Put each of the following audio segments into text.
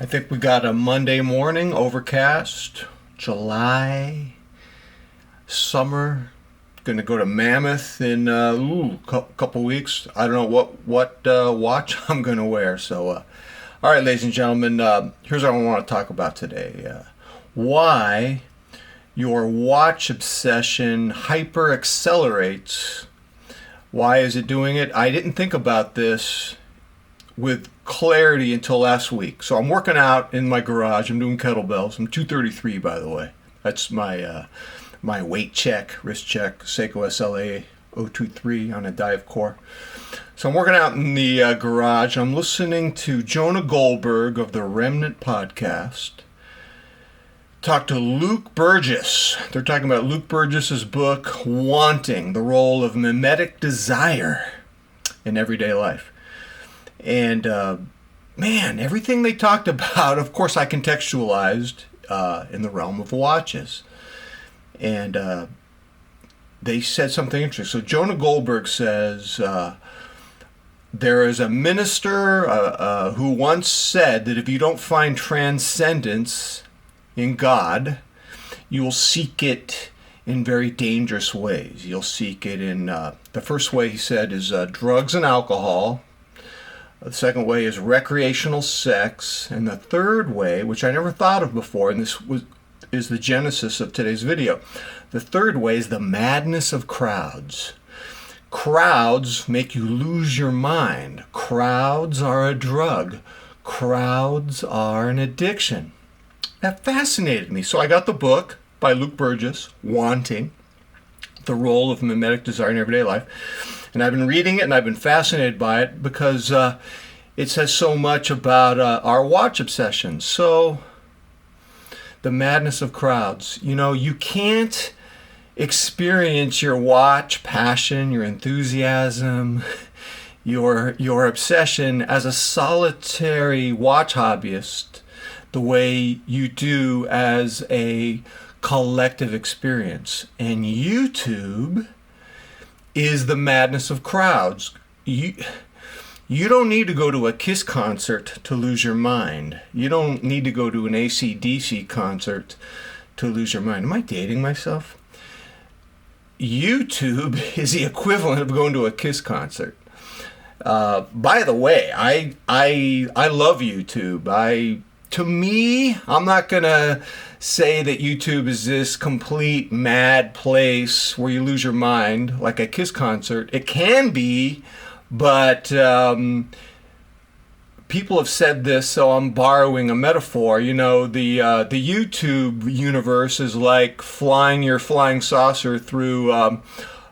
I think we got a Monday morning, overcast, July, summer. Going to go to Mammoth in a couple weeks. I don't know what watch I'm going to wear. So, all right, ladies and gentlemen, here's what I want to talk about today. Why your watch obsession hyper accelerates. Why is it doing it? I didn't think about this with clarity until last week. So I'm working out in my garage. I'm doing kettlebells. I'm 233, by the way. That's my my weight check, wrist check, Seiko SLA 023 on a dive core. So I'm working out in the garage. I'm listening to Jonah Goldberg of the Remnant podcast talk to Luke Burgess. They're talking about Luke Burgess's book, Wanting, the role of mimetic desire in everyday life. And man, everything they talked about, of course, I contextualized in the realm of watches. And they said something interesting. So Jonah Goldberg says, there is a minister who once said that if you don't find transcendence in God, you will seek it in very dangerous ways. You'll seek it in, the first way he said is drugs and alcohol. The second way is recreational sex. And the third way, which I never thought of before, and this is the genesis of today's video. The third way is the madness of crowds. Crowds make you lose your mind. Crowds are a drug. Crowds are an addiction. That fascinated me. So I got the book by Luke Burgess, Wanting, the role of mimetic desire in everyday life. And I've been reading it and I've been fascinated by it because it says so much about our watch obsession. So the madness of crowds. You know, you can't experience your watch passion, your enthusiasm, your obsession as a solitary watch hobbyist the way you do as a collective experience. And YouTube is the madness of crowds. You don't need to go to a Kiss concert to lose your mind. You don't need to go to an AC/DC concert to lose your mind. Am I dating myself? YouTube is the equivalent of going to a Kiss concert. By the way, I love YouTube. To me, I'm not going to say that YouTube is this complete mad place where you lose your mind like a Kiss concert. It can be, but people have said this, so I'm borrowing a metaphor. You know, the YouTube universe is like flying your flying saucer through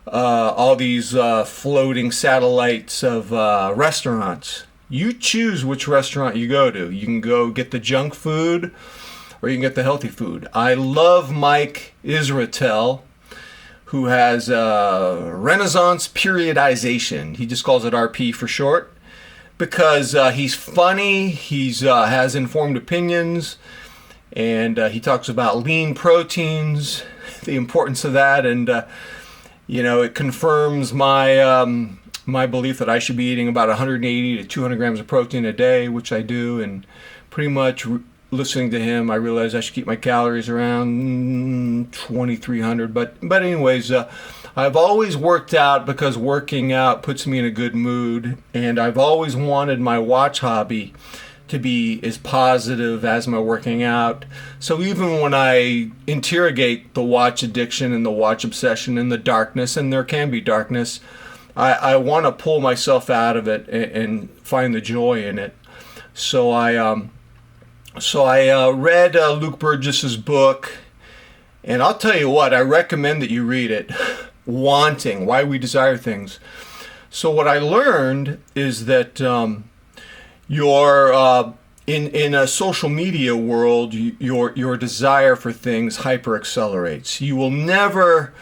all these floating satellites of restaurants. You choose which restaurant you go to. You can go get the junk food or you can get the healthy food. I love Mike Israetel, who has Renaissance periodization. He just calls it RP for short because he's funny, he's has informed opinions, and he talks about lean proteins, the importance of that, and you know, it confirms my my belief that I should be eating about 180 to 200 grams of protein a day, which I do, and pretty much listening to him, I realized I should keep my calories around 2,300. But anyways, I've always worked out because working out puts me in a good mood, and I've always wanted my watch hobby to be as positive as my working out. So even when I interrogate the watch addiction and the watch obsession and the darkness, and there can be darkness, I want to pull myself out of it and find the joy in it. So I read Luke Burgess's book, and I'll tell you what, I recommend that you read it. Wanting, Why We Desire Things. So what I learned is that in a social media world, your desire for things hyper accelerates. You will never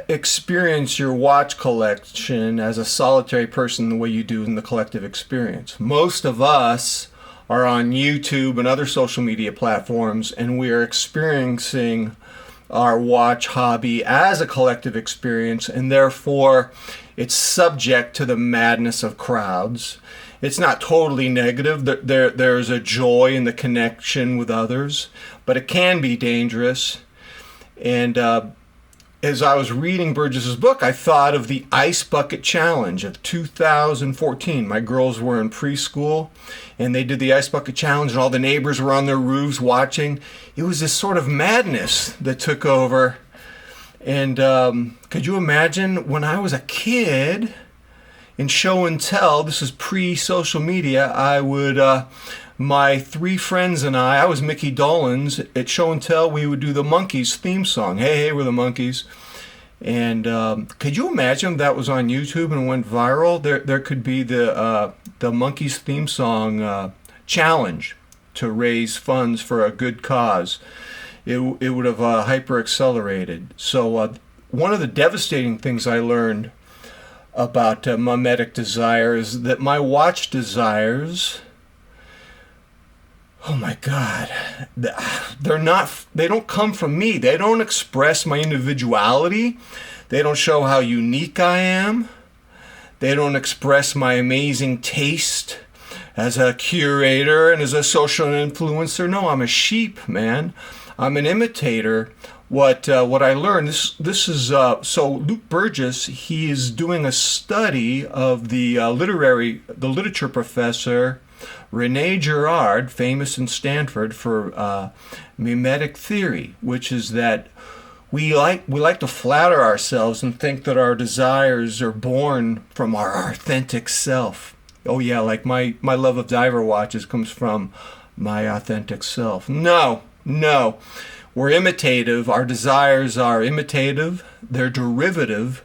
experience your watch collection as a solitary person the way you do in the collective experience. Most of us are on YouTube and other social media platforms, and we are experiencing our watch hobby as a collective experience, and therefore It's subject to the madness of crowds. It's not totally negative. There's a joy in the connection with others, but it can be dangerous. And as I was reading Burgess's book, I thought of the Ice Bucket Challenge of 2014. My girls were in preschool, and they did the Ice Bucket Challenge, and all the neighbors were on their roofs watching. It was this sort of madness that took over. And could you imagine when I was a kid in show and tell, this is pre-social media, I would, my three friends and I was Mickey Dolenz, at show and tell, we would do the Monkees theme song. Hey, hey, we're the Monkees. And could you imagine if that was on YouTube and went viral? There could be the Monkees theme song challenge to raise funds for a good cause. It would have hyper accelerated. So one of the devastating things I learned about mimetic desire is that my watch desires, oh my God, they don't come from me. They don't express my individuality. They don't show how unique I am. They don't express my amazing taste as a curator and as a social influencer. No, I'm a sheep, man. I'm an imitator. What I learned, this is so Luke Burgess, he is doing a study of the literature professor Rene Girard, famous in Stanford for mimetic theory, which is that we like to flatter ourselves and think that our desires are born from our authentic self. Oh yeah, like my love of diver watches comes from my authentic self. No. We're imitative. Our desires are imitative. They're derivative.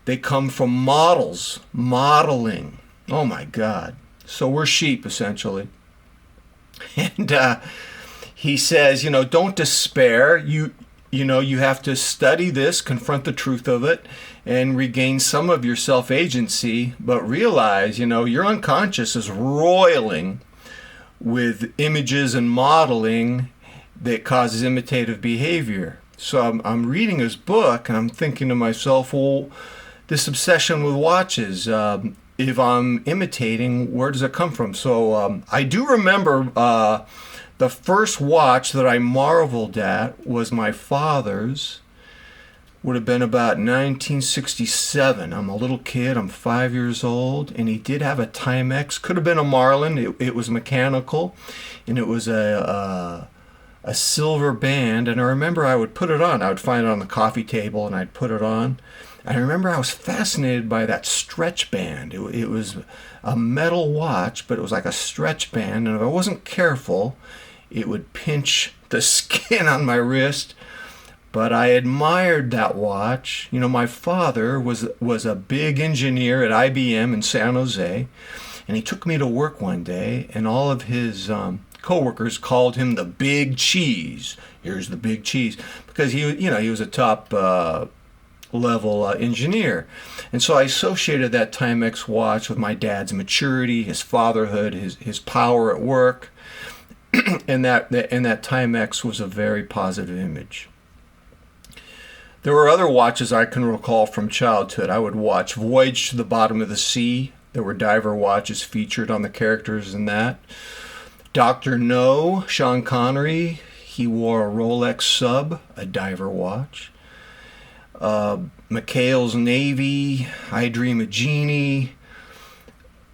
They come from modeling. Oh my God. So we're sheep, essentially. And he says, don't despair. You have to study this, confront the truth of it, and regain some of your self-agency, but realize, your unconscious is roiling with images and modeling that causes imitative behavior. So I'm reading his book, and I'm thinking to myself, well, this obsession with watches, if I'm imitating, where does it come from? So I do remember the first watch that I marveled at was my father's. Would have been about 1967. I'm a little kid. I'm 5 years old, and he did have a Timex. Could have been a Marlin. It was mechanical, and it was a silver band. And I remember I would put it on. I would find it on the coffee table, and I'd put it on. And I remember I was fascinated by that stretch band. It was a metal watch, but it was like a stretch band, and if I wasn't careful, it would pinch the skin on my wrist. But I admired that watch. My father was a big engineer at IBM in San Jose, and he took me to work one day, and all of his coworkers called him the Big Cheese. Here's the Big Cheese, because he was a top level engineer. And so I associated that Timex watch with my dad's maturity, his fatherhood, his power at work, and that Timex was a very positive image. There were other watches I can recall from childhood. I would watch Voyage to the Bottom of the Sea. There were diver watches featured on the characters in that. Dr. No, Sean Connery, he wore a Rolex Sub, a diver watch. McHale's Navy, I Dream of Jeannie.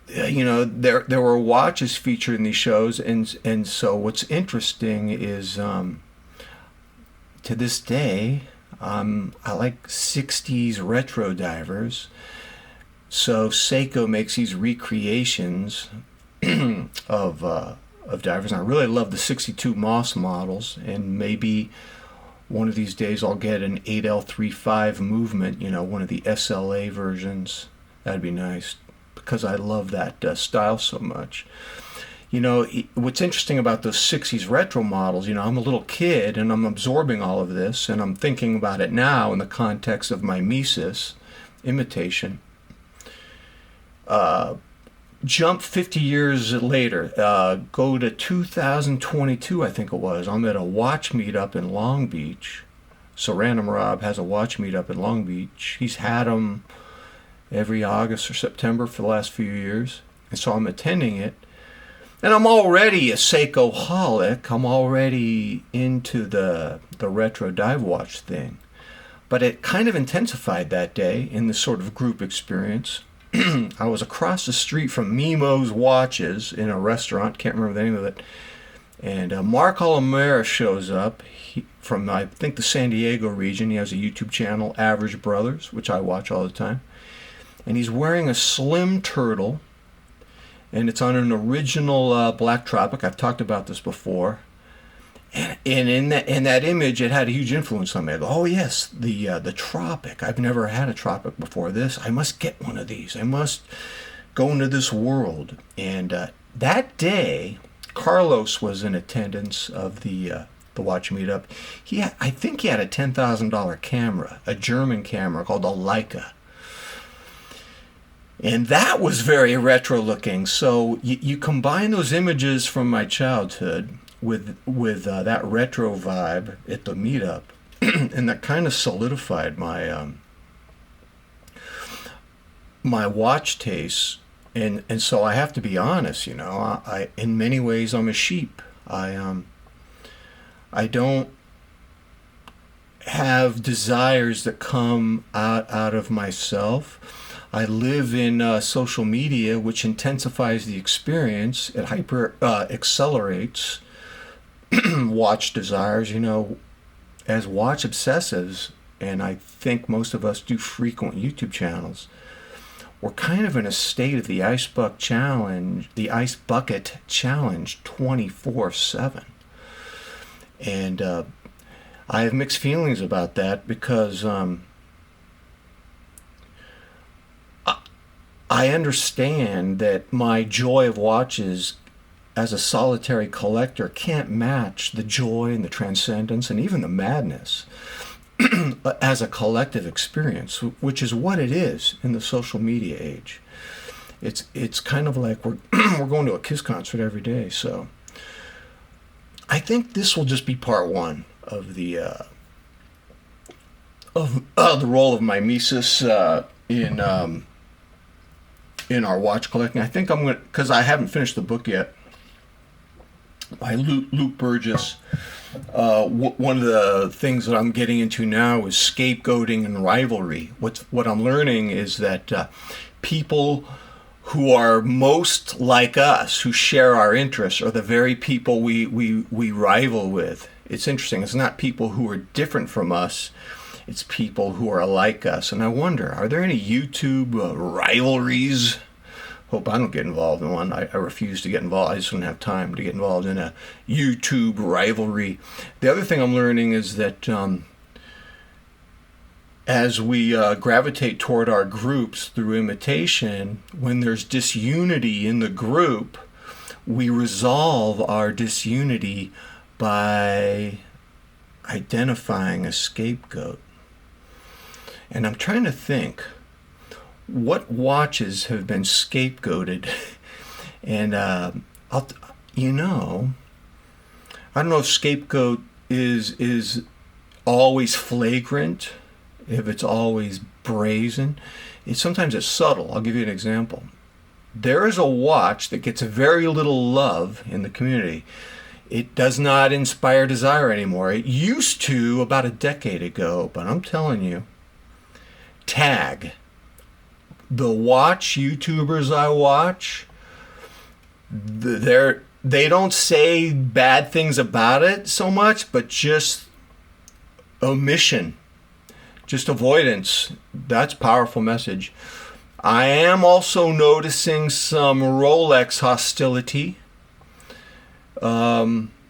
There were watches featured in these shows, and so what's interesting is to this day, I like 60s retro divers. So Seiko makes these recreations of divers, and I really love the 62 Moss models, and maybe one of these days I'll get an 8L35 movement, one of the SLA versions. That'd be nice, because I love that style so much. What's interesting about those 60s retro models, I'm a little kid and I'm absorbing all of this, and I'm thinking about it now in the context of mimesis, imitation. Jump 50 years later, go to 2022, I think it was. I'm at a watch meetup in Long Beach. So Random Rob has a watch meetup in Long Beach. He's had them every August or September for the last few years. And so I'm attending it. And I'm already a Seikoholic. I'm already into the retro dive watch thing. But it kind of intensified that day in this sort of group experience. I was across the street from Mimo's Watches in a restaurant, can't remember the name of it. And Mark Alamera shows up from, I think, the San Diego region. He has a YouTube channel, Average Brothers, which I watch all the time. And he's wearing a slim turtle. And it's on an original Black Tropic. I've talked about this before. And in that image, it had a huge influence on me. I go, oh yes, the Tropic. I've never had a Tropic before this. I must get one of these. I must go into this world. And that day, Carlos was in attendance of the watch meetup. I think he had a $10,000 camera, a German camera called a Leica. And that was very retro looking. So you combine those images from my childhood with that retro vibe at the meetup, and that kind of solidified my my watch taste. And so I have to be honest, I in many ways I'm a sheep. I don't have desires that come out of myself. I live in social media, which intensifies the experience. It hyper accelerates watch desires. As watch obsessives, and I think most of us do frequent YouTube channels, we're kind of in a state of the ice bucket challenge 24/7. And I have mixed feelings about that because I understand that my joy of watches as a solitary collector can't match the joy and the transcendence and even the madness as a collective experience, which is what it is in the social media age. It's kind of like we're going to a Kiss concert every day. So I think this will just be part one of the role of mimesis in our watch collecting. I think I'm going to, because I haven't finished the book yet, by Luke Burgess. One of the things that I'm getting into now is scapegoating and rivalry. What I'm learning is that people who are most like us, who share our interests, are the very people we rival with. It's interesting. It's not people who are different from us. It's people who are like us. And I wonder, are there any YouTube rivalries? Hope I don't get involved in one. I refuse to get involved. I just don't have time to get involved in a YouTube rivalry. The other thing I'm learning is that as we gravitate toward our groups through imitation, when there's disunity in the group, we resolve our disunity by identifying a scapegoat. And I'm trying to think, what watches have been scapegoated? And I don't know if scapegoat is always flagrant, if it's always brazen. Sometimes it's subtle. I'll give you an example. There is a watch that gets very little love in the community. It does not inspire desire anymore. It used to about a decade ago, but I'm telling you, Tag. The watch YouTubers I watch, they don't say bad things about it so much, but just omission, just avoidance. That's a powerful message. I am also noticing some Rolex hostility.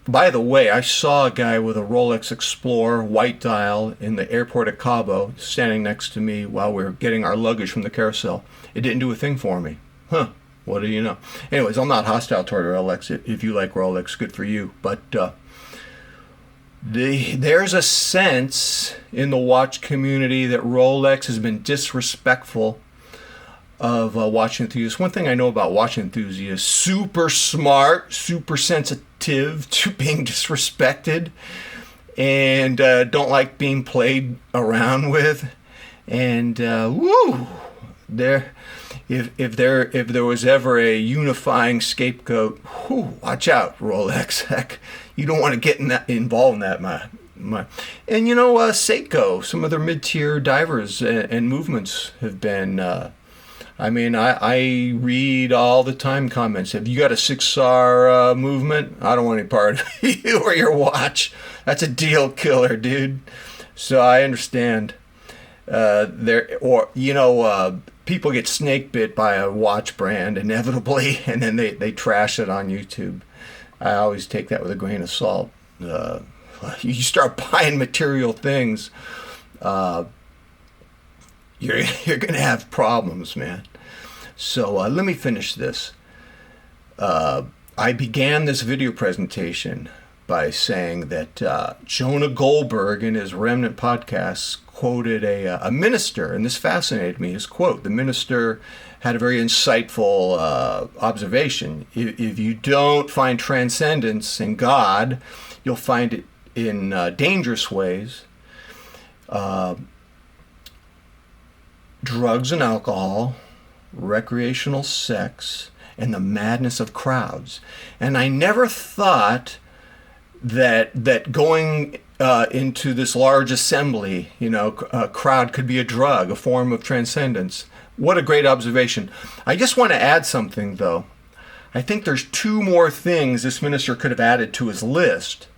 By the way, I saw a guy with a Rolex Explorer white dial in the airport at Cabo standing next to me while we were getting our luggage from the carousel. It didn't do a thing for me. What do you know? Anyways, I'm not hostile toward Rolex. If you like Rolex, good for you. But there's a sense in the watch community that Rolex has been disrespectful of watch enthusiasts. One thing I know about watch enthusiasts, super smart, super sensitive to being disrespected, and don't like being played around with. And There, if there was ever a unifying scapegoat, whew, watch out, Rolex. Heck, you don't want to get involved in that, And Seiko, some of their mid-tier divers and movements have been. I read all the time comments. Have you got a 6R movement? I don't want any part of you or your watch. That's a deal killer, dude. So I understand. People get snake bit by a watch brand inevitably, and then they trash it on YouTube. I always take that with a grain of salt. You start buying material things, you're gonna have problems, man. So let me finish this. I began this video presentation by saying that Jonah Goldberg in his Remnant podcast quoted a minister, and this fascinated me, his quote. The minister had a very insightful observation. If you don't find transcendence in God, you'll find it in dangerous ways. Drugs and alcohol, recreational sex, and the madness of crowds. And I never thought that going into this large assembly, a crowd could be a drug, a form of transcendence. What a great observation. I just want to add something, though. I think there's two more things this minister could have added to his list.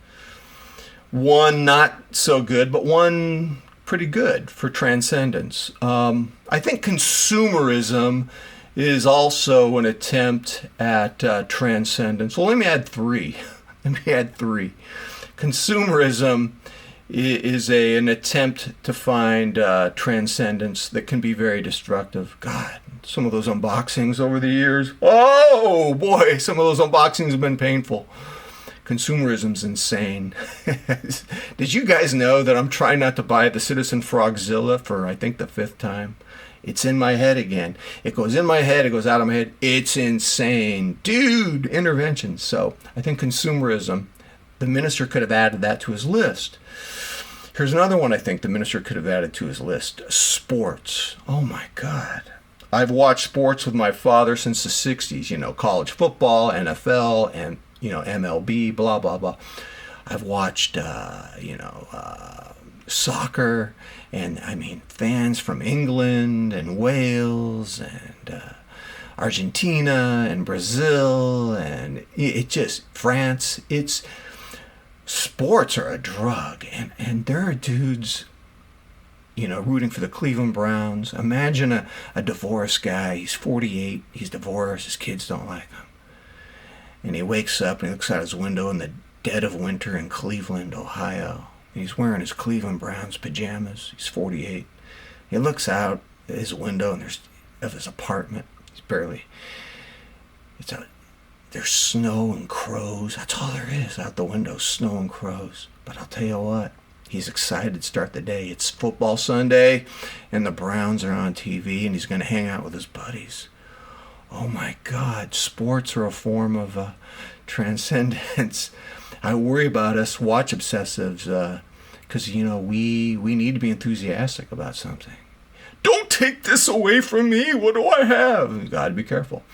One not so good, but one pretty good for transcendence. I think consumerism is also an attempt at transcendence. Well, let me add three. Consumerism is an attempt to find transcendence that can be very destructive. God, some of those unboxings over the years. Oh boy, some of those unboxings have been painful. Consumerism's insane. Did you guys know that I'm trying not to buy the Citizen Frogzilla for, I think, the 5th time? It's in my head again. It goes in my head, it goes out of my head. It's insane. Dude, intervention. So I think consumerism, the minister could have added that to his list. Here's another one I think the minister could have added to his list. Sports. Oh my God. I've watched sports with my father since the 60s, college football, NFL, and, MLB, blah, blah, blah. I've watched, soccer, and fans from England and Wales and Argentina and Brazil and France. Sports are a drug, and there are dudes, rooting for the Cleveland Browns. Imagine a divorced guy. He's 48. He's divorced. His kids don't like him. And he wakes up and he looks out his window in the dead of winter in Cleveland, Ohio. And he's wearing his Cleveland Browns pajamas. He's 48. He looks out his window and of his apartment. There's snow and crows. That's all there is out the window, snow and crows. But I'll tell you what, he's excited to start the day. It's football Sunday, and the Browns are on TV, and he's going to hang out with his buddies. Oh my God, sports are a form of transcendence. I worry about us watch obsessives because, we need to be enthusiastic about something. Don't take this away from me. What do I have? Got to be careful.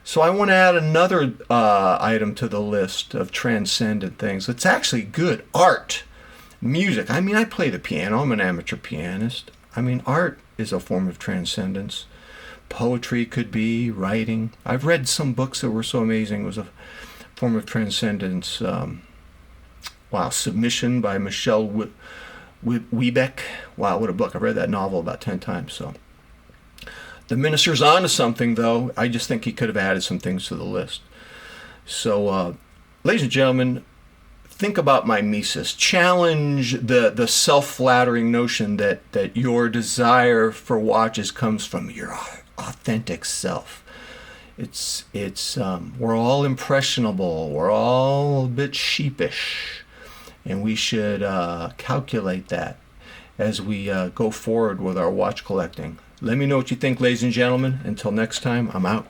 So I want to add another item to the list of transcendent things. It's actually good. Art, music. I play the piano. I'm an amateur pianist. Art is a form of transcendence. Poetry could be, writing. I've read some books that were so amazing. It was a form of transcendence. Submission by Michelle Houellebecq. Wow, what a book. I've read that novel about 10 times. So the minister's on to something, though. I just think he could have added some things to the list. So, ladies and gentlemen, think about mimesis. Challenge the self-flattering notion that your desire for watches comes from your authentic self. We're all impressionable. We're all a bit sheepish. And we should calculate that as we go forward with our watch collecting. Let me know what you think, ladies and gentlemen. Until next time, I'm out.